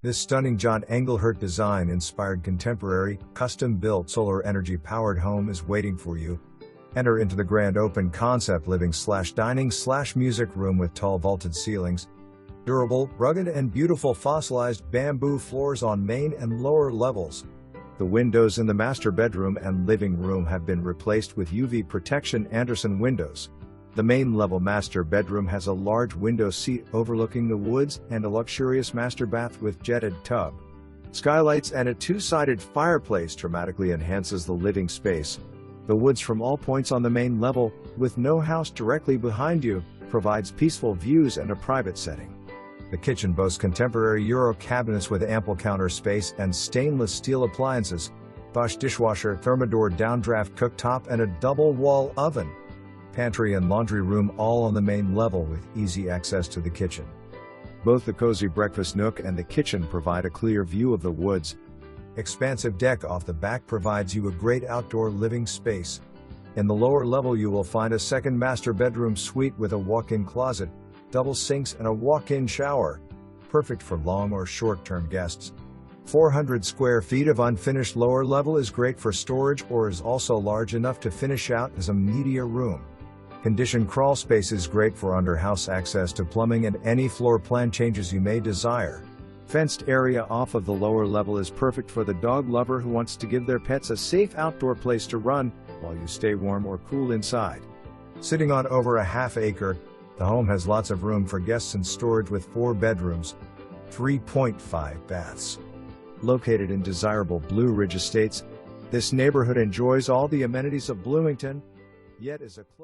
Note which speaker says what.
Speaker 1: This stunning John Engelhardt design-inspired contemporary, custom-built solar energy-powered home is waiting for you. Enter into the grand open concept living/dining/music room with tall vaulted ceilings, durable, rugged and beautiful fossilized bamboo floors on main and lower levels. The windows in the master bedroom and living room have been replaced with UV protection Andersen windows. The main level master bedroom has a large window seat overlooking the woods and a luxurious master bath with jetted tub. Skylights and a two-sided fireplace dramatically enhances the living space. The woods from all points on the main level, with no house directly behind you, provides peaceful views and a private setting. The kitchen boasts contemporary Euro cabinets with ample counter space and stainless steel appliances, Bosch dishwasher, Thermador downdraft cooktop and a double-wall oven. Pantry and laundry room all on the main level with easy access to the kitchen. Both the cozy breakfast nook and the kitchen provide a clear view of the woods. Expansive deck off the back provides you a great outdoor living space. In the lower level you will find a second master bedroom suite with a walk-in closet, double sinks and a walk-in shower, perfect for long or short-term guests. 400 square feet of unfinished lower level is great for storage or is also large enough to finish out as a media room. Conditioned crawl space is great for under-house access to plumbing and any floor plan changes you may desire. Fenced area off of the lower level is perfect for the dog lover who wants to give their pets a safe outdoor place to run while you stay warm or cool inside. Sitting on over a half acre, the home has lots of room for guests and storage with 4 bedrooms, 3.5 baths. Located in desirable Blue Ridge Estates, this neighborhood enjoys all the amenities of Bloomington, yet is a close